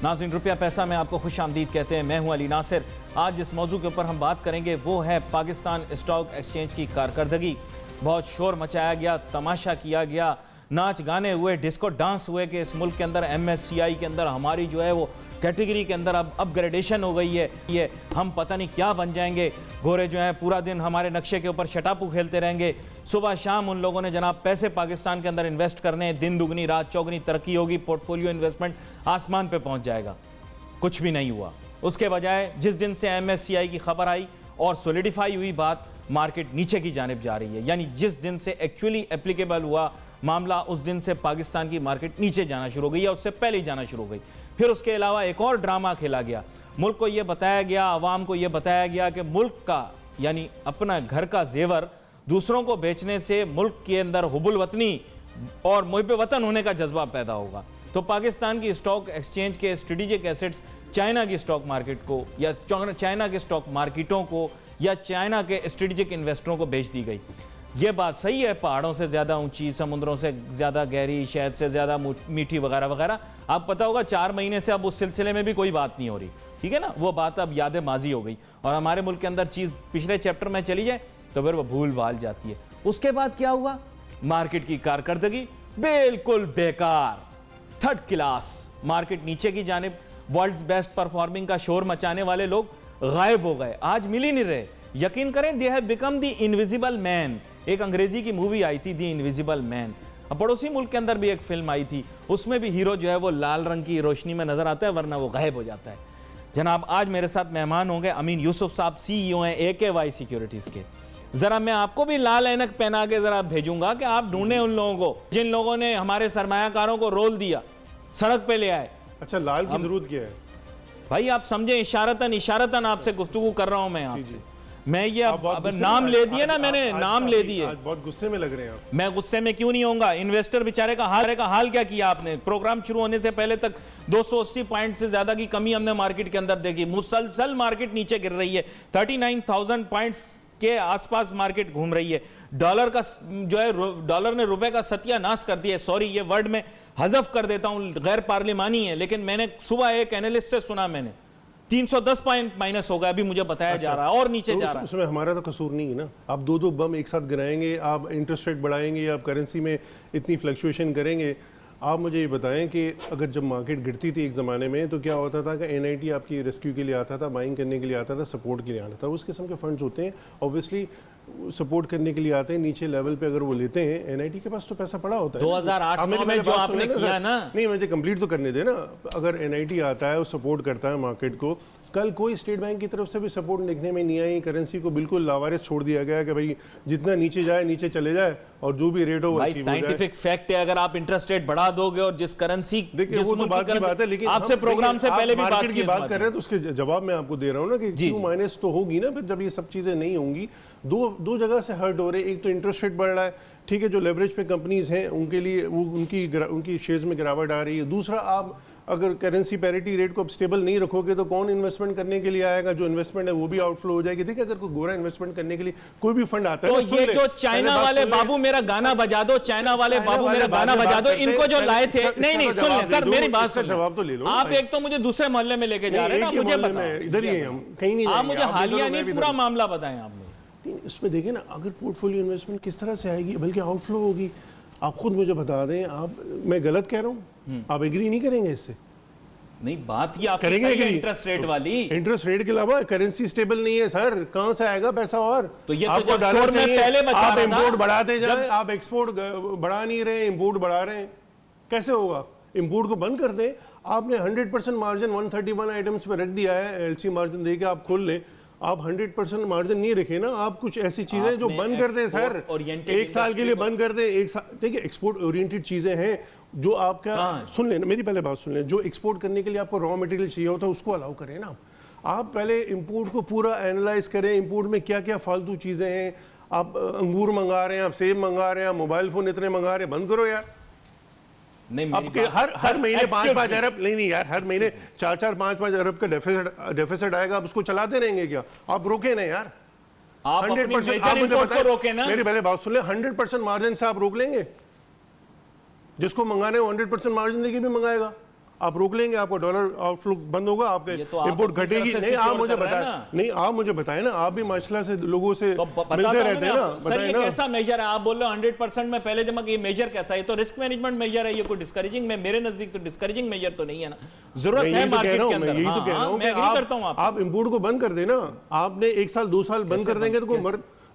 नाज़रीन, रुपया पैसा में आपको खुश आमदीद कहते हैं। मैं हूं अली नासिर। आज जिस मौजू के ऊपर हम बात करेंगे वो है पाकिस्तान स्टॉक एक्सचेंज की कारकर्दगी। बहुत शोर मचाया गया, तमाशा किया गया, नाच गाने हुए, डिस्को डांस हुए कि इस मुल्क के अंदर MSCI के अंदर हमारी जो है वो कैटेगरी के अंदर अब अपग्रेडेशन हो गई है, ये हम पता नहीं क्या बन जाएंगे। गोरे जो हैं पूरा दिन हमारे नक्शे के ऊपर शटापू खेलते रहेंगे। सुबह शाम उन लोगों ने जनाब पैसे पाकिस्तान के अंदर इन्वेस्ट करने हैं, दिन दुगनी रात चौगनी तरक्की होगी, पोर्टफोलियो इन्वेस्टमेंट आसमान पे पहुंच जाएगा। कुछ भी नहीं हुआ। उसके बजाय जिस दिन से MSCI की खबर आई और सोलिडिफाई हुई बात, मार्केट नीचे की जानिब जा रही है। यानी जिस दिन से एक्चुअली एप्लीकेबल हुआ मामला, उस दिन से पाकिस्तान की मार्केट नीचे जाना शुरू हो गई या उससे पहले ही जाना शुरू हो गई। फिर उसके अलावा एक और ड्रामा खेला गया। मुल्क को यह बताया गया, आवाम को यह बताया गया कि मुल्क का यानी अपना घर का जेवर दूसरों को बेचने से मुल्क के अंदर हुबुल वतनी और मुहिब वतन होने का जज्बा पैदा होगा। तो पाकिस्तान की स्टॉक एक्सचेंज के स्ट्रेटेजिक एसेट्स चाइना की स्टॉक मार्केट को या चाइना के स्टॉक मार्केटों को या चाइना के स्ट्रेटेजिक इन्वेस्टरों को बेच दी गई। ये बात सही है, पहाड़ों से ज़्यादा ऊंची, समुद्रों से ज़्यादा गहरी, शहद से ज़्यादा मीठी वगैरह वगैरह। आप पता होगा 4 महीने से अब उस सिलसिले में भी कोई बात नहीं हो रही, ठीक है ना। वो बात अब याद माजी हो गई और हमारे मुल्क के अंदर चीज़ पिछले चैप्टर में चली जाए तो फिर वो भूल भाल जाती है। उसके बाद क्या हुआ? मार्केट की कारकर्दगी बिल्कुल बेकार, थर्ड क्लास। मार्केट नीचे की जानिब, वर्ल्ड्स बेस्ट परफॉर्मिंग का शोर मचाने वाले लोग गायब हो गए, आज मिल ही नहीं रहे। यकीन करें, they have become the invisible man. एक अंग्रेजी की मूवी आई थी द इनविजिबल मैन। अब पड़ोसी मुल्क के अंदर भी एक फिल्म आई थी, उसमें भी हीरो जो है वो लाल रंग की रोशनी में नजर आता है, वरना वो गायब हो जाता है। जनाब, आज मेरे साथ मेहमान होंगे अमीन यूसुफ साहब, CEO हैं AKY सिक्योरिटीज के। जरा मैं आपको भी लाल ऐनक पहना के जरा भेजूंगा कि आप ढूंढें उन लोगों को जिन लोगों ने हमारे सरमायाकारों को रोल दिया, सड़क पे ले आए। अच्छा, लाल की जरूरत क्या है भाई? आप समझे, इशारतन आपसे गुफ्तगू कर रहा हूं मैं आपसे। मैं ये अब नाम ले दिए ना, मैंने नाम ले दिए। आज बहुत गुस्से में लग रहे हैं आप। मैं गुस्से में क्यों नहीं होऊंगा? इन्वेस्टर बेचारे का हाल क्या किया आपने? प्रोग्राम शुरू होने से पहले तक 280 पॉइंट से ज्यादा की कमी हमने मार्केट के अंदर देखी। मुसलसल मार्केट नीचे गिर रही है, 39,000 पॉइंट्स के आसपास मार्केट घूम रही है। डॉलर का जो है, डॉलर ने रुपए का सत्यानाश कर दिया। सॉरी, ये वर्ड में हजफ कर देता हूं, गैर पार्लिमानी है, लेकिन मैंने सुबह एक एनालिस्ट से सुना, मैंने 310 पॉइंट माइनस हो गया, अभी मुझे बताया जा रहा है और नीचे जा रहा है। उसमें हमारा तो कसूर नहीं है ना। आप दो बम एक साथ गिराएंगे, आप इंटरेस्ट रेट बढ़ाएंगे, आप करेंसी में इतनी फ्लक्चुएशन करेंगे। आप मुझे ये बताएं कि अगर जब मार्केट गिरती थी एक ज़माने में तो क्या होता था कि NIT आपकी रेस्क्यू के लिए आता था, बाइंग करने के लिए आता था, सपोर्ट के लिए आता था। उस किस्म के फंड्स होते हैं, ऑब्वियसली सपोर्ट करने के लिए आते हैं। नीचे लेवल पे अगर वो लेते हैं, NIT के पास तो पैसा पड़ा होता है। 2008 में जो आपने किया ना, नहीं, मुझे कंप्लीट तो करने देना। अगर NIT आता है, वो सपोर्ट करता है मार्केट को। कल कोई स्टेट बैंक की तरफ से भी सपोर्ट देखने में नहीं आई। करेंसी को बिल्कुल लावारिस छोड़ दिया गया कि भाई जितना नीचे जाए नीचे चले जाए और जो भी रेट हो भाई साइंटिफिक फैक्ट है, अगर आप इंटरेस्ट रेट बढ़ा दोगे और जिस करेंसी, देखिए वो तो बात की बात है, लेकिन आपसे प्रोग्राम से पहले भी मार्केट की बात कर रहे हैं तो उसके जवाब मैं आपको दे रहा हूँ ना कि Q माइनस तो होगी ना। फिर जब ये सब चीजें नहीं होंगी, दो जगह से हर्ट हो रहे। एक तो इंटरेस्ट रेट बढ़ रहा है, ठीक है, जो लेवरेज पे कंपनीज हैं उनके लिए वो उनकी शेयर्स में गिरावट आ रही है। दूसरा, आप अगर करेंसी पैरिटी रेट को स्टेबल नहीं रखोगे तो कौन इन्वेस्टमेंट करने के लिए आएगा? जो इन्वेस्टमेंट है वो भी आउटफ्लो हो जाएगी। देखिए, अगर कोई गोरा इन्वेस्टमेंट करने के लिए कोई भी फंड आता है तो ये जो चाइना वाले बाबू मेरा गाना बजा दो, चाइना वाले बाबू मेरा गाना बजा दो, इनको जो लाए थे, नहीं सुन ले सर, मेरी बात सुन, जवाब तो ले लो। आप एक तो मुझे दूसरे मोहल्ले में लेके जा रहे हैं ना, मुझे बताओ, इधर ही हम कहीं नहीं, आप मुझे हालिया नहीं पूरा मामला बताएं आप मुझे। इसमें देखिए ना, अगर पोर्टफोलियो इन्वेस्टमेंट किस तरह से आएगी, बल्कि आउटफ्लो होगी। आप खुद मुझे बता दें, आप, मैं गलत कह रहा हूँ? आप एग्री नहीं करेंगे इससे? नहीं, बात ही आप करेंगे इंटरेस्ट रेट वाली। इंटरेस्ट रेट के अलावा करेंसी स्टेबल नहीं है सर, कहां से आएगा पैसा? और तो ये आपको डॉलर में पहले बचा आप इंपोर्ट बढ़ाते जाए, आप एक्सपोर्ट बढ़ा नहीं रहे, इंपोर्ट बढ़ा रहे हैं, कैसे होगा? इंपोर्ट को बंद कर दें। आपने 100% मार्जिन 131 आइटम्स पे रख दिया है, LC मार्जिन देके आप खोल ले। आप 100% मार्जिन नहीं रखे ना, आप कुछ ऐसी चीजें जो बंद कर दें सर, एक साल के लिए बंद कर दें। एक साल, देखिए, एक्सपोर्ट ओरिएंटेड चीजें हैं जो आपका, सुन लेना मेरी पहले बात सुन लें, जो एक्सपोर्ट करने के लिए आपको रॉ मटेरियल चाहिए होता है उसको अलाउ करें ना। आप पहले इंपोर्ट को पूरा एनालाइज करें, इंपोर्ट में क्या क्या फालतू चीजें हैं। आप अंगूर मंगा रहे हैं, आप सेब मंगा रहे हैं, आप मोबाइल फोन इतने मंगा रहे हैं, बंद करो यार। नहीं, अब हर महीने 5-5 अरब, नहीं यार, हर महीने 4-4 5-5 अरब का डेफिसिट आएगा, आप उसको चलाते रहेंगे क्या? आप रोके ना यार। आप 100% रोके ना। मेरी पहले बात सुन ले, 100% मार्जिन से आप रोक लेंगे? जिसको मंगाने 100% मार्जिन देके भी मंगाएगा। आप रोक लेंगे, आपको डॉलर आउटफ्लो बंद होगा, आपके इंपोर्ट घटेगी। नहीं, आप मुझे बताएं, नहीं आप मुझे बताएं ना, आप भी माशाल्लाह से लोगों से मिलते रहते हैं ना, बताएं ना। कैसा मेजर है? आप बोल रहे हो 100% में पहले जमा, ये मेजर कैसा है? ये तो रिस्क मैनेजमेंट मेजर है, ये कोई डिस्करेजिंग में, मेरे नजदीक तो डिस्करेजिंग मेजर तो नहीं है ना। जरूरत है मार्केट के अंदर, यही तो कह रहा हूं, मैं एग्री करता हूं। आप इंपोर्ट को बंद कर देना, आपने 1 साल 2 साल बंद कर देंगे तो कोई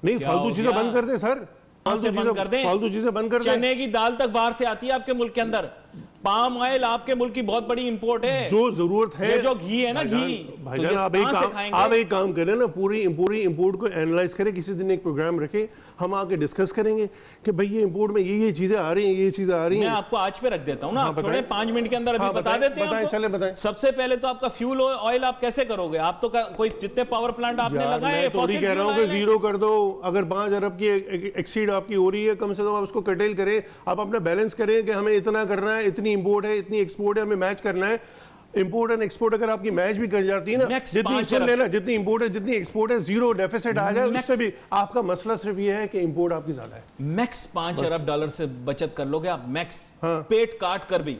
नहीं, फालतू चीजें बंद कर दे सर, फालतू चीजें बंद कर दें। चने की दाल तक बाहर से आती है आपके मुल्क के अंदर, पाम ऑयल आपके मुल्क की बहुत बड़ी इंपोर्ट है। जो जरूरत है, ये जो घी है ना, घी भाईजान, आप एक काम करें ना, पूरी इंपोर्ट को एनालाइज करें, किसी दिन एक प्रोग्राम रखें, हम आके डिस्कस करेंगे कि भाई ये इंपोर्ट में ये चीजें आ रही हैं, ये चीजें आ रही हैं। मैं आपको आज पे रख देता हूं ना, आप छोड़े 5 मिनट के अंदर अभी बता देते हैं आपको। चले बताएं। सबसे पहले तो आपका फ्यूल ऑयल आप कैसे करोगे? आप तो कोई जितने पावर प्लांट आपने लगाए, मैं थोड़ी कह रहा हूं कि जीरो कर दो। अगर 5 अरब की एक्सीड आपकी हो रही है, कम से कम आप उसको कर्टेल करें, आप अपना बैलेंस करें कि हमें इतना करना है, इतनी इंपोर्ट है, इतनी एक्सपोर्ट है, हमें मैच करना है। इंपोर्ट एंड एक्सपोर्ट अगर आपकी मैच भी कर जाती है ना, जितनी सुन लेना, जितनी इंपोर्ट है जितनी एक्सपोर्ट है, जीरो डेफिसिट आ जाए, उससे भी आपका मसला सिर्फ ये है कि इंपोर्ट आपकी ज्यादा है। मैक्स 5 अरब डॉलर से बचत कर लोगे आप, मैक्स, पेट काट कर भी।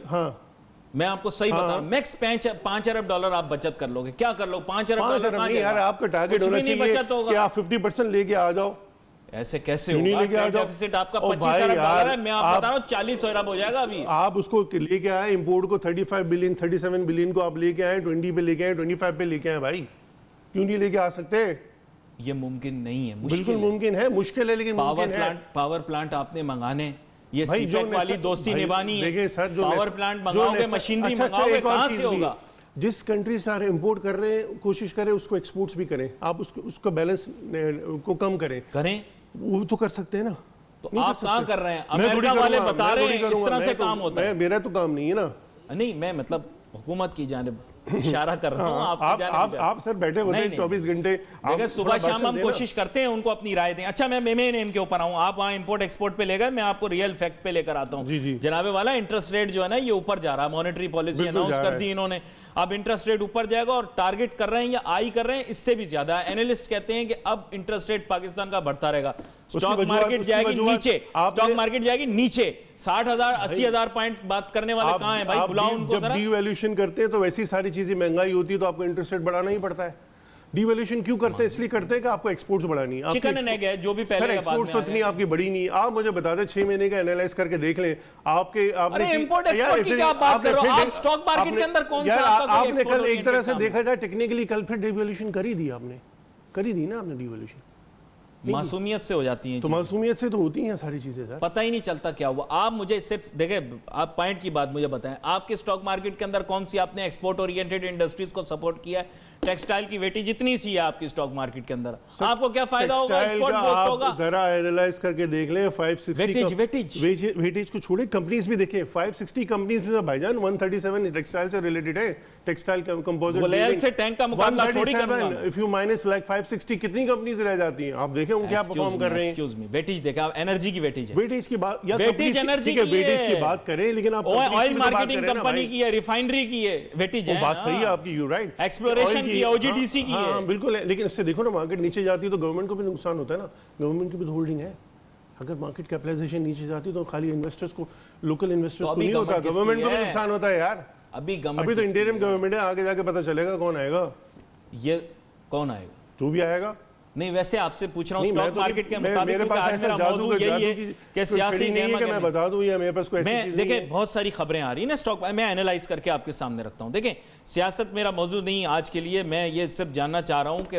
मैं आपको सही बता, मैक्स 5 अरब डॉलर आप बचत कर लोगे। क्या कर लो 5 अरब डॉलर? नहीं यार, आपका टारगेट होना चाहिए कि आप 50% लेके आ जाओ। ऐसे कैसे होगा? डेफिसिट आपका 25 अरब डॉलर है, मैं आपको बता रहा हूं 40 अरब हो जाएगा अभी। आप उसको लेके आए, इंपोर्ट को 35 बिलियन 37 बिलियन को आप लेके आए, 20 पे लेके आए, 25 पे लेके आए। भाई क्यों नहीं लेके आ सकते? ये मुमकिन नहीं है, बिल्कुल मुमकिन है, मुश्किल है लेकिन मुमकिन है। पावर प्लांट आपने मंगाने, ये सीपेक वाली दोस्ती निभानी है। देखिए सर, जो पावर प्लांट मंगाओगे, मशीनरी मंगाओगे, कहां से होगा? जिस कंट्री से इंपोर्ट कर रहे हैं, कोशिश करें उसको एक्सपोर्ट्स भी करें, आप उसको बैलेंस को कम करें। वो तो कर सकते हैं ना, तो आप कहां कर रहे हैं? अमेरिका वाले बता रहे हैं इस तरह से काम होता है। मेरा तो काम नहीं है ना। नहीं, मैं मतलब हुकूमत की जानिब इशारा कर रहा हूं। आप सर बैठे होते हैं 24 घंटे, सुबह शाम हम कोशिश करते हैं उनको अपनी राय दें। अच्छा, मैं मेन के ऊपर आऊं, आप वहां इंपोर्ट एक्सपोर्ट पे ले गए, मैं आपको रियल फैक्ट पे लेकर आता हूं। जनाबे वाला, इंटरेस्ट रेट जो है ना ये ऊपर जा रहा है, मॉनेटरी पॉलिसी अनाउंस कर दी इन्होंने, अब इंटरेस्ट रेट ऊपर जाएगा और टारगेट कर रहे हैं या आई कर रहे हैं इससे भी ज्यादा। एनालिस्ट कहते हैं कि अब इंटरेस्ट रेट पाकिस्तान का बढ़ता रहेगा, स्टॉक मार्केट जाएगी नीचे, स्टॉक मार्केट जाएगी नीचे। 60,000 80,000 पॉइंट बात करने वाले कहां हैं भाई? बुलाओ उनको जरा। जब डीवैल्यूएशन करते हैं तो वैसी सारी चीजें महंगाई होती है तो आपको इंटरेस्ट रेट बढ़ाना ही पड़ता है। डीवैल्यूएशन क्यों करते हैं? इसलिए करते हैं कि आपको एक्सपोर्ट्स बढ़ानी है। चिकन एंड एग है जो भी पहले का एक्सपोर्ट्स उतनी आपकी बड़ी नहीं। आप मुझे बता दें 6 महीने का एनालाइज करके देख लें आपके। अरे इंपोर्ट एक्सपोर्ट की क्या बात कर रहे हो आप? स्टॉक मार्केट के अंदर कौन सा आपने कल एक तरह से देखा जाए टेक्निकली कल फिर डिवैल्यूएशन कर ही दी आपने, कर ही दी ना आपने डिवैल्यूएशन। मासूमियत से हो जाती हैं तो मासूमियत से तो होती हैं सारी चीजें सर, पता ही नहीं चलता क्या हुआ। आप मुझे सिर्फ देखें, आप पॉइंट की बात मुझे बताएं, आपके स्टॉक मार्केट के अंदर कौन सी आपने एक्सपोर्ट ओरिएंटेड इंडस्ट्रीज को सपोर्ट किया है? टेक्सटाइल की वेटेज जितनी सी है आपकी स्टॉक मार्केट के अंदर, आपको क्या फायदा होगा? एक्सपोर्ट बूस्ट होगा। जरा एनालाइज करके देख लें 560 वेटेज को छोड़े, कंपनीज भी देखें 560 कंपनीज है भाईजान, 137 टेक्सटाइल से रिलेटेड है, टेक्सटाइल कंपोजिट गोलेल से टैंक का मुकाबला थोड़ी करना। इफ यू माइनस लाइक 560 कितनी कंपनीज रह जाती हैं? आप देखें उन क्या परफॉर्म कर रहे हैं। एक्सक्यूज मी, वेटेज देखा आप, एनर्जी की वेटेज है, वेटेज की बात या वेटेज एनर्जी की वेटेज की बात करें, लेकिन आप ऑयल मार्केटिंग कंपनी की है, रिफाइनरी की है, वेटेज है। बात सही है आपकी, यू राइट। एक्सप्लोरेशन की, ओजीडीसी की है, बिल्कुल है। लेकिन इससे देखो ना, मार्केट नीचे जाती है तो गवर्नमेंट को भी नुकसान होता है ना, गवर्नमेंट की भी होल्डिंग है। अगर मार्केट कैपिटलाइजेशन नीचे जाती तो खाली इन्वेस्टर्स को, लोकल इन्वेस्टर्स को नहीं होता, गवर्नमेंट को भी नुकसान होता है यार। अभी तो इंटीरियम गवर्नमेंट है, आगे जाके पता चलेगा कौन आएगा। ये कौन आएगा? जो भी आएगा। नहीं, वैसे आपसे पूछ रहा हूं स्टॉक मार्केट के मुताबिक, मेरे पास ऐसा जादू यही है कि सियासी नहीं है कि मैं बता दूं या मेरे पास कोई ऐसी चीज नहीं है। देखें, बहुत सारी खबरें आ रही है ना स्टॉक, मैं एनालाइज करके आपके सामने रखता हूं। देखें, सियासत मेरा मौजूद नहीं आज के लिए, मैं ये सिर्फ जानना चाह रहा हूं कि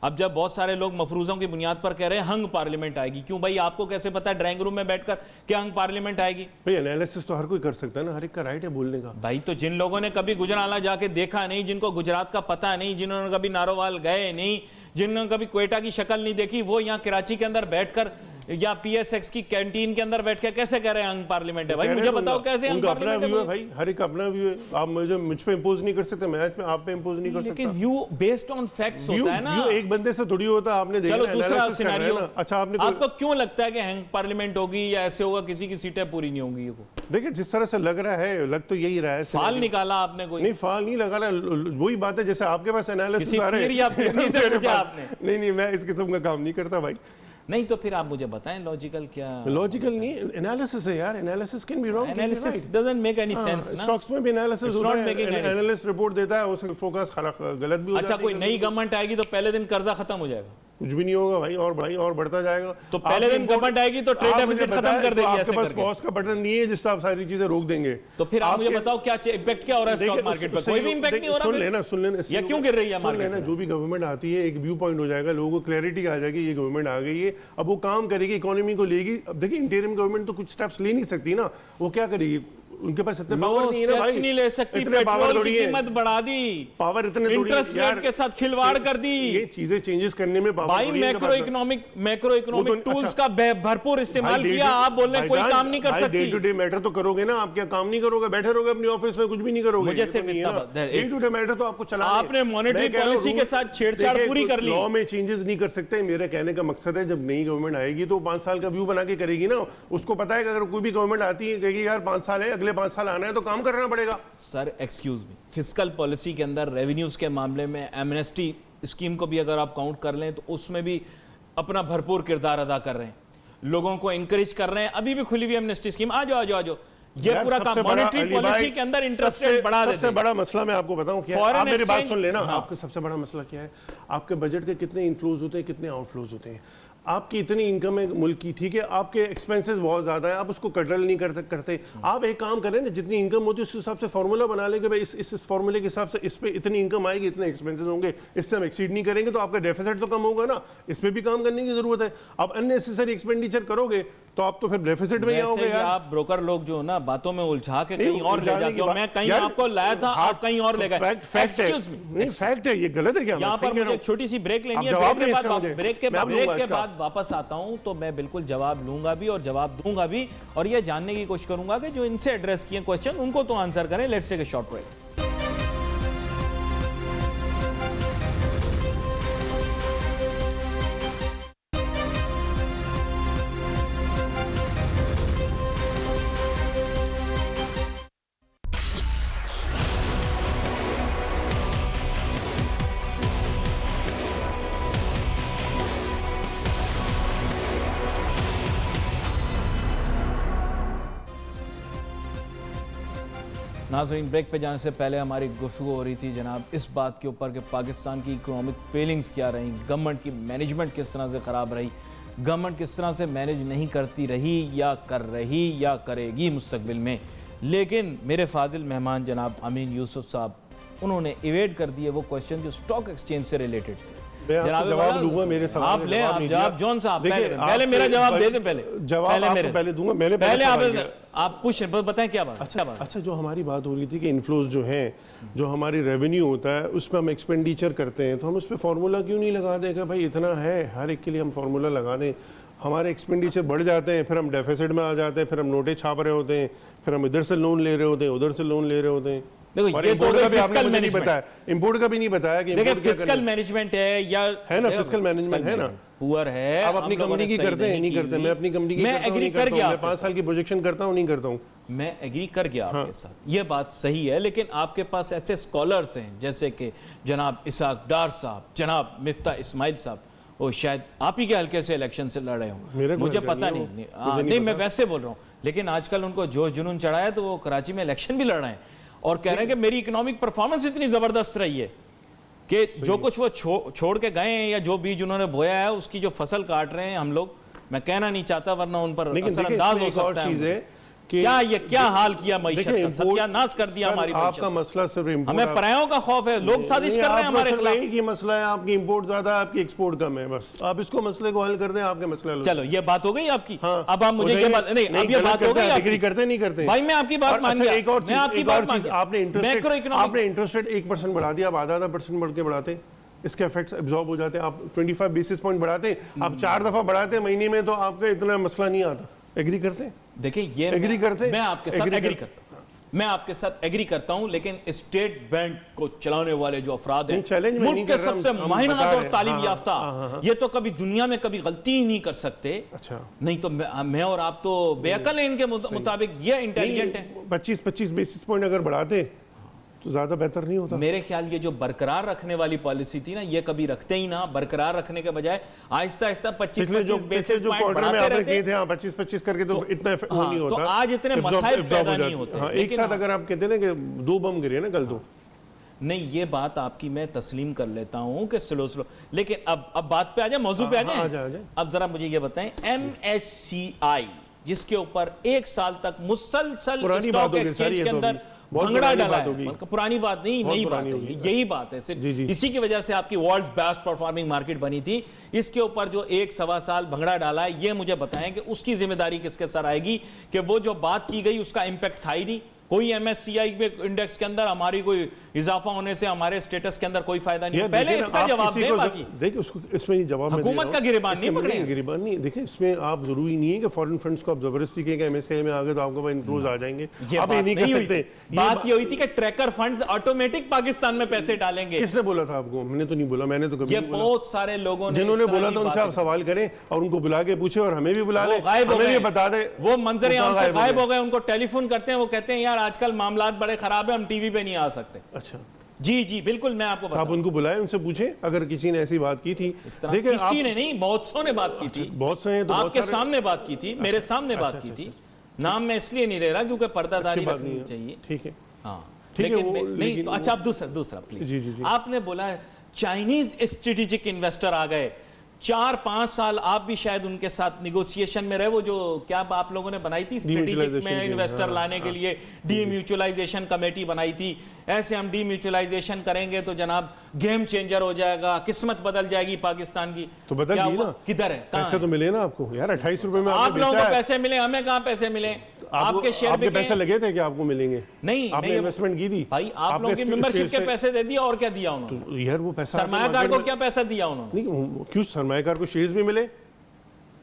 अब जब बहुत सारे लोग मफरूजों की बुनियाद पर कह रहे हैं हंग पार्लियामेंट आएगी, क्यों भाई? आपको कैसे पता है ड्राइंग रूम में बैठकर कि हंग पार्लियामेंट आएगी? भाई एनालिसिस तो हर कोई कर सकता है ना, हर एक का राइट है बोलने का। भाई तो जिन लोगों ने कभी गुजरांवाला जाके देखा नहीं, जिनको गुजरात का पता नहीं, जिन्होंने कभी नारोवाल गए नहीं, जिन्होंने कभी क्वेटा की शक्ल नहीं देखी, वो यहाँ कराची के अंदर बैठकर या पीएसएक्स की कैंटीन के अंदर बैठ के कैसे कह रहे हैं अंग पार्लियामेंट है? भाई मुझे बताओ कैसे अंग पार्लियामेंट है? भाई हर एक अपना व्यू है, आप मुझे पे इंपोज नहीं कर सकते, मैच में आप पे इंपोज नहीं कर सकते। लेकिन व्यू बेस्ड ऑन फैक्ट्स होता है ना, व्यू एक बंदे से थोड़ी होता है। आपने देखा, चलो दूसरा सिनेरियो। अच्छा, आपको क्यों लगता है कि अंग पार्लियामेंट होगी या ऐसे होगा किसी की सीटें पूरी नहीं होंगी? देखिए जिस तरह से लग रहा है, लग तो यही रहा है। फाल निकाला आपने कोई? नहीं, फाल नहीं लगा रहा, वही बात है जैसे आपके पास एनालिसिस आ रहा है। नहीं, मैं इस किस्म का काम नहीं करता भाई। नहीं तो फिर आप मुझे बताएं लॉजिकल क्या। लॉजिकल नहीं, एनालिसिस है यार, analysis can be wrong, analysis doesn't make any sense ना। स्टॉक्स में भी एनालिसिस होता है, एनालिस्ट रिपोर्ट देता है, उसका फोकस गलत भी हो जाता है। अच्छा, कोई नई गवर्नमेंट आएगी तो पहले दिन कर्जा खत्म हो जाएगा? कुछ भी नहीं होगा भाई और बढ़ता जाएगा। तो पहले दिन गवर्नमेंट आएगी तो ट्रेड डेफिसिट खत्म कर देगी आपके ऐसे पास करके। पॉज का बटन नहीं है जिससे आप सारी चीजें रोक देंगे। तो फिर आप मुझे बताओ क्या इम्पैक्ट क्या हो रहा है स्टॉक मार्केट पर? कोई भी इम्पैक्ट नहीं हो रहा। सुन लेना या क्यों गिर रही है मार्केट? जो भी गवर्नमेंट आती है एक व्यू पॉइंट हो जाएगा, लोगों को क्लैरिटी आ जाएगी ये गवर्नमेंट आ गई है, अब वो काम करेगी, इकोनॉमी को लेगी। अब देखिए इंटरिम गवर्नमेंट तो कुछ स्टेप्स ले नहीं सकती ना, वो क्या करेगी, उनके पास इतने पावर नहीं है ना भाई, नहीं ले सकती। पेट्रोल की कीमत बढ़ा दी, पावर इतने इंटरेस्ट रेट के साथ खिलवाड़ कर दी, ये चीजें चेंजेस करने में पावर भाई मैक्रो इकोनॉमिक टूल्स का भरपूर इस्तेमाल किया। आप बोल रहे कोई काम नहीं कर सकती। डे टू डे मैटर तो करोगे ना, आप क्या काम नहीं करोगे, बैठे रहोगे अपनी ऑफिस में, कुछ भी नहीं करोगे। मुझे सिर्फ इतना डे टू डे मैटर तो आपको चलाना है। आपने मॉनेटरी पॉलिसी के साथ छेड़छाड़ पूरी कर ली। लॉ में चेंजेस नहीं कर सकते। मेरे कहने का मकसद है जब नई गवर्नमेंट आएगी तो 5 साल का व्यू बना के करेगी ना, उसको पता है कि अगर कोई भी गवर्नमेंट आती है कहेगी यार 5 साल है, अगले 5 साल आना है तो काम करना पड़ेगा। Sir excuse me, fiscal policy के अंदर रेवेन्यूज के मामले में एमनेस्टी स्कीम को भी अगर आप काउंट कर लें तो उसमें भी अपना भरपूर किरदार अदा कर रहे हैं, लोगों को इंकरेज कर रहे हैं। अभी भी खुली हुई एमनेस्टी स्कीम, आ जाओ ये पूरा काम मॉनेटरी पॉलिसी के अंदर इंटरेस्ट रेट बढ़ा देते हैं। सबसे बड़ा मसला मैं आपको बताऊं क्या है, आप मेरी बात सुन लेना। आपका सबसे बड़ा मसला क्या है, आपके बजट के कितने इनफ्लोज होते हैं, कितने आउटफ्लोज होते हैं। आपकी इतनी इनकम है मुल्क की, ठीक है, आपके एक्सपेंसेस बहुत ज्यादा है, आप उसको कंट्रोल नहीं करते। आप एक काम करें ना, जितनी इनकम होती है उस हिसाब से फार्मूला बना लें कि भाई इस फार्मूले के हिसाब से इस पे इतनी इनकम आएगी, इतने एक्सपेंसेस होंगे, इससे हम एक्सीड नहीं करेंगे तो आपका डेफिसिट तो कम होगा ना। इस पे भी काम करने की जरूरत है। आप अननेसेसरी एक्सपेंडिचर करोगे तो आप तो फिर डेफिसिट में आओगे यार। आप ब्रोकर लोग जो ना बातों में उलझा के कहीं और ले जाते हो, मैं कहीं आपको लाया था, आप कहीं और ले गए। फैक्ट है, ये गलत है क्या? यहाँ पर मुझे एक छोटी सी ब्रेक लेनी है, ब्रेक के बाद वापस आता हूं तो मैं बिल्कुल जवाब लूंगा भी और जवाब दूंगा भी, और ये जानने की कोशिश करूंगा कि जो इनसे एड्रेस किए क्वेश्चन उनको तो आंसर करें। Let's take a short break. नाज़रीन, ब्रेक पे जाने से पहले हमारी गुफ्तगू हो रही थी जनाब इस बात के ऊपर कि पाकिस्तान की इकोनॉमिक फेलिंग्स क्या रही, गवर्नमेंट की मैनेजमेंट किस तरह से ख़राब रही, गवर्नमेंट किस तरह से मैनेज नहीं करती रही या कर रही या करेगी मुस्तकबिल में। लेकिन मेरे फाजिल मेहमान जनाब अमीन यूसुफ साहब, उन्होंने इवेड कर दिए वो क्वेश्चन जो स्टॉक एक्सचेंज से रिलेटेड थे। जवाब दूंगा मेरे सवाल आप ले, आप जवाब जॉन साहब पहले मेरा जवाब दे दें। पहले दूंगा, मैंने पहले आप पूछें, बताएं क्या बात। अच्छा, जो हमारी बात हो रही थी कि इनफ्लोज जो हैं, जो हमारी रेवेन्यू होता है उस पर हम एक्सपेंडिचर करते हैं, तो हम उस पर फार्मूला क्यों नहीं लगा दें कि भाई इतना है, हर एक के लिए हम फार्मूला लगा दें। हमारे एक्सपेंडिचर बढ़ जाते हैं, फिर हम डेफिसिट में आ जाते हैं, फिर हम नोटें छाप रहे होते हैं, फिर हम इधर से लोन ले रहे होते हैं, उधर से लोन ले रहे होते हैं। देखो, ये तो फिस्कल नहीं बताया, इंपोर्ट का भी नहीं बताया कि देखिए फिस्कल मैनेजमेंट है या है ना, फिस्कल मैनेजमेंट है ना, पुअर है। आप अपनी कंपनी की करते हैं नहीं करते? मैं अपनी कंपनी की मैं एग्री कर गया, मैं 5 साल की प्रोजेक्शन करता हूं नहीं करता हूं, मैं एग्री कर गया आपके साथ, ये बात सही है। लेकिन आपके पास ऐसे स्कॉलर्स हैं जैसे कि जनाब इसाक डार साहब, जनाब मिफ्ता इस्माइल साहब, वो शायद आप ही के हल्के से इलेक्शन से लड़ रहे हो, मुझे पता नहीं, मैं वैसे बोल रहा हूँ। लेकिन आजकल उनको जोश जुनून चढ़ा है तो वो कराची में इलेक्शन भी लड़ रहे हैं और कह रहे हैं कि मेरी इकोनॉमिक परफॉर्मेंस इतनी जबरदस्त रही है कि जो कुछ वो छोड़ के गए हैं या जो बीज उन्होंने बोया है उसकी जो फसल काट रहे हैं हम लोग, मैं कहना नहीं चाहता वरना उन पर असरअंदाज हो सकता है। क्या हाल किया मईशत का, सत्यानाश कर दिया हमारी मईशत। आपका मसला सिर्फ इंपोर्ट, हमें परायों का खौफ है, लोग साजिश कर रहे हैं हमारे खिलाफ। एक ही मसला है, आपकी इंपोर्ट ज्यादा है, आपकी एक्सपोर्ट कम है, बस आप इसको मसले को हल कर दें, आपके मसले हल। चलो ये बात हो गई आपकी। अब आप मुझे ये बात नहीं, अब ये बात हो गई, एग्री करते नहीं करते भाई, मैं आपकी बात मान गया। एक और चीज, आपने इंटरेस्ट रेट 1% बढ़ा दिया, आप आधा % बढ़ के बढ़ाते, इसके इफेक्ट्स एब्जॉर्ब हो जाते हैं। आप 25 बेसिस पॉइंट बढ़ाते हैं, आप 4 दफा बढ़ाते हैं महीने में, तो आपका इतना मसला नहीं आता। एग्री करते हैं? देखिए ये एग्री करते, मैं आपके साथ एग्री करता हूं, मैं आपके साथ एग्री करता हूं। लेकिन स्टेट बैंक को चलाने वाले जो अफराद हैं, मुल्क के सबसे माहिनात और तालीम याफ्ता, ये तो कभी दुनिया में कभी गलती ही नहीं कर सकते। अच्छा, नहीं तो मैं और आप तो बेअकल हैं इनके मुताबिक, ये इंटेलिजेंट है। 25 बेसिस पॉइंट अगर बढ़ाते तो ज्यादा बेहतर नहीं होता? मेरे ख्याल ये जो बरकरार रखने वाली पॉलिसी थी ना, ये कभी रखते ही ना, बरकरार रखने के बजाय आहिस्ता आहिस्ता 25-25 बेसिस पॉइंट बढ़ाते रहते। 25-25 करके तो इतना हाँ, नहीं होता। तो आज इतने मसाइल पैदा नहीं होते। हाँ, एक साथ अगर आप कहते हैं ना कि 2 बम गिरे ना कल, तो नहीं, ये बात आपकी मैं तस्लीम कर लेता हूं कि स्लो लेकिन अब बात पे आ जाए, मौजू पे आ जाए। अब जरा मुझे ये बताएं, MSCI जिसके ऊपर 1 साल तक मुसलसल स्टॉक एक्सचेंज के अंदर भंगड़ा डाला है, पुरानी बात नहीं, नई बात है, यही बात है सिर्फ। इसी की वजह से आपकी वर्ल्ड बेस्ट परफॉर्मिंग मार्केट बनी थी। इसके ऊपर जो 1-1.25 साल भंगड़ा डाला है, ये मुझे बताएं कि उसकी जिम्मेदारी किसके सर आएगी कि वो जो बात की गई उसका इंपैक्ट था ही नहीं। कोई MSCI इंडेक्स के अंदर हमारी कोई इजाफा होने से हमारे स्टेटस के अंदर कोई फायदा नहीं। पहले इसका जवाब दें। बाकी देखिए उसको इसमें जवाब हुकूमत का गिरबान नहीं पकड़ेंगे। गिरबान नहीं, देखिए इसमें आप जरूरी नहीं है कि फॉरेन फंड्स को आप जबरदस्ती के MSCI में आ गए तो आपके पास इनफ्लोज आ जाएंगे। आप ये नहीं कर सकते। बात ये हुई थी कि ट्रैकर फंड्स ऑटोमेटिक पाकिस्तान में पैसे डालेंगे। किसने बोला था आपको? मैंने तो नहीं बोला, मैंने तो कभी ये बहुत सारे लोगों ने जिन्होंने बोला था उनसे आप सवाल करें और उनको बुला के पूछे और हमें भी बुला लें, हमें भी बता दें। वो मंजर गायब हो गए, उनको टेलीफोन करते हैं, वो कहते हैं यार आजकल मामला बड़े खराब है, हम टीवी पे नहीं आ सकते। अच्छा जी बिल्कुल, मैं आपको बताऊं। आप उनको बुलाए, उनसे पूछे अगर किसी ने ऐसी बात की थी। देखिए किसी ने नहीं, बहुत सौ ने बात की थी। बहुत से तो आपके सामने बात की थी, मेरे सामने बात की थी। नाम मैं इसलिए नहीं ले रहा क्योंकि पर्दादारी रखनी चाहिए। ठीक है, हाँ, लेकिन नहीं तो अच्छा, आप दूसरा प्लीज। आपने बोला चाइनीज स्ट्रेटेजिक इन्वेस्टर आ गए, 4-5 साल आप भी शायद उनके साथ निगोशिएशन में रहे। वो जो क्या आप लोगों ने बनाई थी स्ट्रेटेजिक में इन्वेस्टर लाने के लिए, डीम्यूचुअलाइजेशन कमेटी बनाई थी। ऐसे हम डीम्यूचुअलाइजेशन करेंगे तो जनाब गेम चेंजर हो जाएगा, किस्मत बदल जाएगी पाकिस्तान की। तो बदल गई ना। किधर है? पैसे तो मिले ना आपको यार, 28 रुपए में आप लोगों को पैसे मिले, हमें कहाँ पैसे मिले? आपके शेयर आपके पैसे लगे थे कि आपको मिलेंगे? नहीं, आपने इन्वेस्टमेंट की थी भाई, आप लोगों की मेंबरशिप के पैसे दे दिया और क्या दिया उन्होंने? तो यार वो पैसा सरमायाकार को क्या पैसा दिया उन्होंने? नहीं, क्यों सरमायाकार को शेयर्स भी मिले,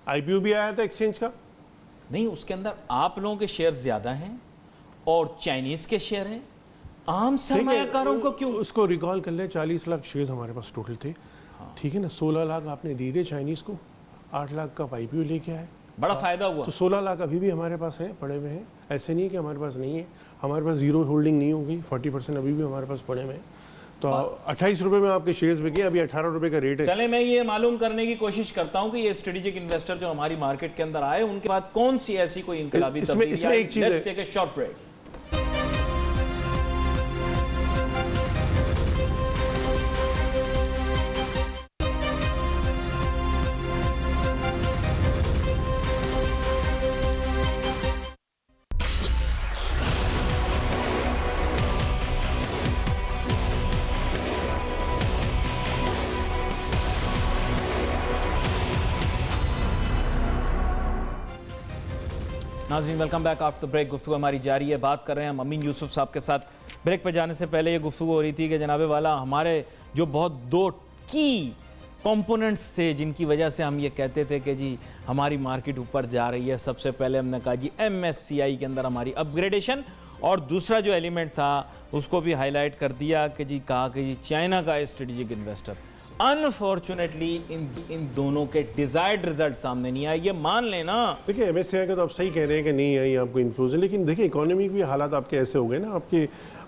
IPO भी आया था एक्सचेंज का। नहीं, उसके अंदर आप लोगों के शेयर ज्यादा हैं और चाइनीज के शेयर हैं। आम सरमायाकारों को क्यों? उसको रिकॉल कर ले, 40 लाख शेयर्स हमारे पास टोटल थे। ठीक है ना, 16 लाख आपने दे दिए चाइनीज को, 8 लाख का IPO लेके आए, बड़ा फायदा हुआ। तो 16 लाख अभी भी हमारे पास है, पड़े हुए हैं। ऐसे नहीं कि हमारे पास नहीं है, हमारे पास जीरो होल्डिंग नहीं होगी, 40% अभी भी हमारे पास पड़े हुए हैं। तो 28 रुपए में आपके शेयर्स बिके, अभी 18 रुपए का रेट है। चले, मैं ये मालूम करने की कोशिश करता हूं कि ये स्ट्रेटेजिक इन्वेस्टर जो हमारी मार्केट के अंदर आए, उनके बाद कौन सी ऐसी कोई इनकलाबी तब्दीली? इसमें एक चीज है। Let's take a short break. नाज़रीन, वेलकम बैक आफ्टर ब्रेक। गुफ्तगू हमारी जारी है। बात कर रहे हैं हम अमीन यूसुफ साहब के साथ। ब्रेक पे जाने से पहले ये गुफ्तगू हो रही थी कि जनाबे वाला हमारे जो बहुत 2 की कंपोनेंट्स थे जिनकी वजह से हम ये कहते थे कि जी हमारी मार्केट ऊपर जा रही है। सबसे पहले हमने कहा जी MSCI के अंदर हमारी अपग्रेडेशन, और दूसरा जो एलिमेंट था उसको भी हाईलाइट कर दिया कि जी कहा कि जी चाइना का स्ट्रेटेजिक इन्वेस्टर। अनफॉर्चुनेटली इन दोनों के डिजायर्ड रिजल्ट सामने नहीं आए, ये मान लेना। देखिए MSCI का तो आप सही कह रहे हैं कि नहीं आई आपको इन्फ्लोज, लेकिन देखिए इकोनॉमी के हालात आपके ऐसे हो गए ना,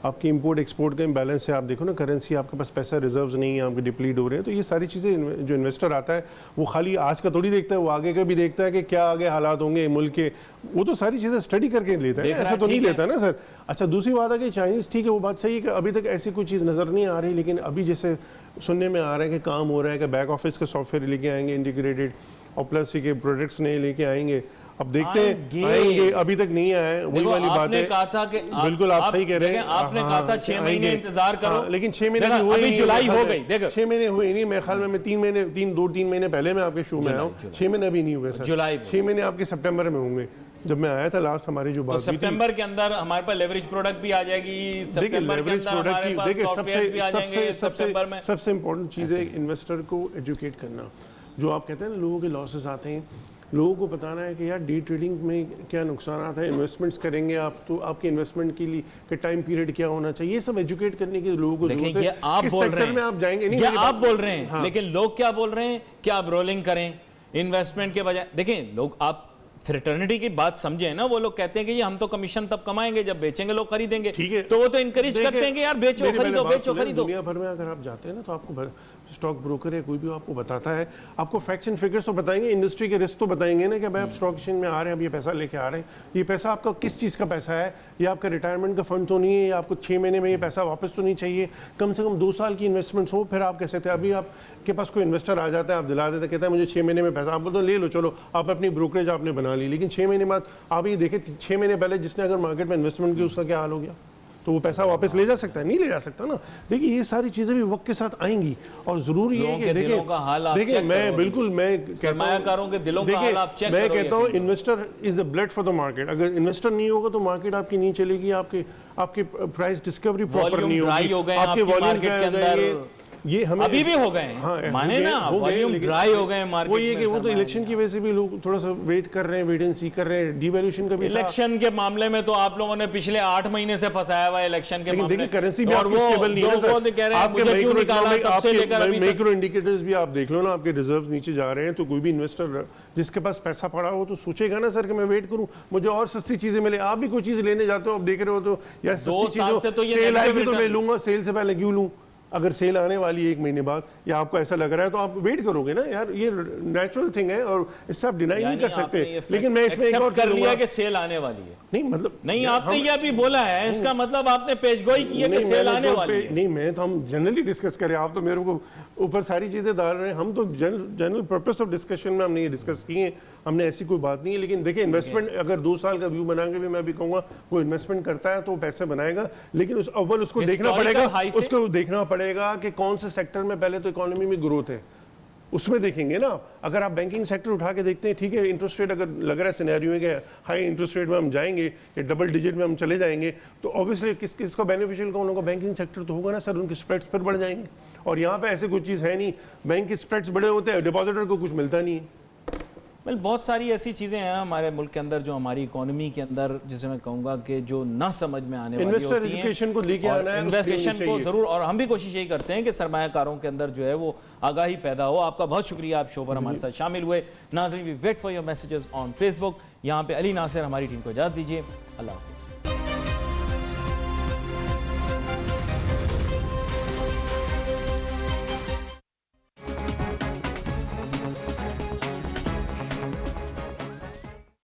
आपकी इंपोर्ट एक्सपोर्ट का इम्बैलेंस है। आप देखो ना, करेंसी आपके पास पैसा रिजर्व्स नहीं है, आपके डिप्लीट हो रहे हैं। तो ये सारी चीज़ें जो इन्वेस्टर आता है वो खाली आज का थोड़ी देखता है, वो आगे का भी देखता है कि क्या आगे हालात होंगे मुल्क के। वो तो सारी चीज़ें स्टडी करके लेता है, ऐसा तो नहीं लेता ना सर। अच्छा, दूसरी बात है कि चाइनीज़, ठीक है वो बात सही है कि अभी तक ऐसी कोई चीज़ नज़र नहीं आ रही, लेकिन अभी जैसे सुनने में आ रहा है कि काम हो रहा है कि बैक ऑफिस का सॉफ्टवेयर लेके आएंगे इंटीग्रेटेड, और प्लस के प्रोडक्ट्स नए लेके आएंगे। अब देखते हैं आएंगे, अभी तक नहीं आए। वही वाली बात है, कहा था कि बिल्कुल आप सही कह रहे हैं। आपने कहा था 6 महीने इंतजार करो, लेकिन 6 महीने भी हुए, अभी जुलाई हो गई। देखो 6 महीने हुए नहीं, मेरे ख्याल में 3 महीने पहले मैं आपके शो में आया हूँ। 6 महीने अभी नहीं हुए सर, जुलाई 6 महीने आपके सितंबर में होंगे जब मैं आया था लास्ट। हमारी जो बात सितंबर के अंदर हमारे पास लेवरेज प्रोडक्ट भी आ जाएगी, सितंबर के अंदर हमारे पास सॉफ्टवेयर भी आ जाएंगे सितंबर में। सबसे इंपॉर्टेंट चीज़ है इन्वेस्टर को एजुकेट करना। जो आप कहते हैं ना लोगों के लॉसेस आते हैं, लोगों को बताना है कि यार डे ट्रेडिंग में क्या नुकसान आता है, इन्वेस्टमेंट्स करेंगे आप तो आपके इन्वेस्टमेंट के लिए के टाइम पीरियड क्या होना चाहिए, ये सब एजुकेट करने के लोगों को जरूरत है। ये आप बोल रहे हैं, आप जाएंगे नहीं, ये आप बोल रहे हैं, लेकिन लोग क्या बोल रहे हैं कि आप रोलिंग करें इन्वेस्टमेंट के बजाय। देखें लोग, आप फ्रेटर्निटी की बात समझे ना, वो लोग कहते हैं कि ये हम तो कमीशन तब कमाएंगे जब बेचेंगे, लोग खरीदेंगे। ठीक है, तो वो तो इनकरेज करते हैं कि यार बेचो मेरी खरीदो, पहले बात बेचो सुनें, खरीदो। दुनिया भर में अगर आप जाते हैं ना तो आपको स्टॉक ब्रोकर है कोई भी आपको बताता है, आपको फैक्ट्स एंड फिगर्स तो बताएंगे, इंडस्ट्री के रिस्क तो बताएंगे ना कि भाई आप स्टॉक एक्सचेंज में आ रहे हैं, अब ये पैसा लेके आ रहे हैं, ये पैसा आपका किस चीज़ का पैसा है, ये आपका रिटायरमेंट का फंड तो नहीं है, आपको 6 महीने में ये पैसा वापस तो नहीं चाहिए, कम से कम 2 साल की इन्वेस्टमेंट्स हो, फिर आप कह सकते हैं। अभी आपके पास कोई इन्वेस्टर आ जाता है, आप दिला देते, कहता है मुझे 6 महीने में पैसा, आप बोलते ले लो चलो, आप अपनी ब्रोकरेज आपने बना ली, लेकिन 6 महीने बाद आप ये देखें 6 महीने पहले जिसने अगर मार्केट में इन्वेस्टमेंट की उसका क्या हाल हो गया, तो वो पैसा वापस ले जा सकता है? नहीं ले जा सकता ना। देखिए ये सारी चीजें भी वक्त के साथ आएंगी और जरूरी है कि देखिए मैं बिल्कुल मैं सरमायाकारों के दिलों का हाल आप चेक करो। मैं कहता हूँ investor is the blood for the market. अगर इन्वेस्टर नहीं होगा तो मार्केट आपकी नहीं चलेगी, आपकी प्राइस डिस्कवरी प्रॉपर नहीं होगी, आपके वॉल्यूम के अंदर ये हमें अभी भी हो गए हैं, हाँ, माने ना वॉल्यूम ड्राई हो गए मार्केट वो ये कि वो तो इलेक्शन की वजह से भी लोग थोड़ा सा वेट कर रहे हैं, वेट एंड सी कर रहे हैं, डिवैल्यूएशन का भी इलेक्शन के मामले में तो आप लोगों ने पिछले 8 महीने से फंसाया हुआ इलेक्शन के मामले। देखिए करेंसी भी आपकी स्टेबल नहीं है सर, आपके मैक्रो इंडिकेटर्स भी आप देख लो ना, आपके रिजर्व्स नीचे जा रहे हैं, तो कोई भी इन्वेस्टर जिसके पास पैसा पड़ा हो तो सोचेगा ना सर कि मैं वेट करूं, मुझे और सस्ती चीजें मिले। आप भी कोई चीज लेने जाते हो, आप देख रहे हो तो यार सस्ती चीजों सेल आएगी तो मैं लूंगा, सेल से पहले क्यों लूं? अगर सेल आने वाली है 1 महीने बाद या आपको ऐसा लग रहा है तो आप वेट करोगे ना यार, ये नेचुरल थिंग है और इससे आप डिनाई नहीं कर सकते। लेकिन मैं इसमें एक और कर लिया कि सेल आने वाली है, नहीं मतलब नहीं आपने ये अभी बोला है, इसका मतलब आपने पेशगोई की है कि सेल आने वाली है। नहीं मैं तो हम जनरली डिस्कस करें, आप तो मेरे को ऊपर सारी चीजें डाल रहे हैं, हम तो जनरल पर्पस ऑफ डिस्कशन में हमने ये डिस्कस किए हैं, हमने ऐसी कोई बात नहीं है। लेकिन देखिए इन्वेस्टमेंट अगर 2 साल का व्यू बना के भी मैं भी कहूँगा वो इन्वेस्टमेंट करता है तो पैसे बनाएगा, लेकिन अव्वल उसको देखना पड़ेगा कि कौन से सेक्टर में पहले तो इकोनॉमी में ग्रोथ है, उसमें देखेंगे ना। अगर आप बैंकिंग सेक्टर उठा के देखते हैं, ठीक है इंटरेस्ट रेट अगर लग रहा है सिनेरियो है कि हाई इंटरेस्ट रेट में हम जाएंगे या डबल डिजिट में हम चले जाएंगे, तो ऑब्वियसली किसका बेनिफिशियल कौन होगा? बैंकिंग सेक्टर तो होगा ना सर, उनके स्प्रेड्स फिर बढ़ जाएंगे। और यहाँ पे ऐसे कोई चीज़ है नहीं, बैंक के स्प्रेड्स बड़े होते हैं, डिपॉजिटर को कुछ मिलता नहीं है। बहुत सारी ऐसी चीजें हैं हमारे मुल्क के अंदर जो हमारी इकोनॉमी के अंदर, जिसे मैं कहूंगा कि जो ना समझ में आने वाली होती हैं। इन्वेस्टर एजुकेशन को लेके आना है, इन्वेस्टिगेशन को जरूर, और हम भी कोशिश यही करते हैं कि सरमायाकारों के अंदर जो है वो आगाही पैदा हो। आपका बहुत शुक्रिया, आप शो पर हमारे साथ शामिल हुए। नाज़रीन, we wait for your messages on Facebook. यहाँ पे अली नासिर हमारी टीम को इजाजत दीजिए। अल्लाह हाफिज़।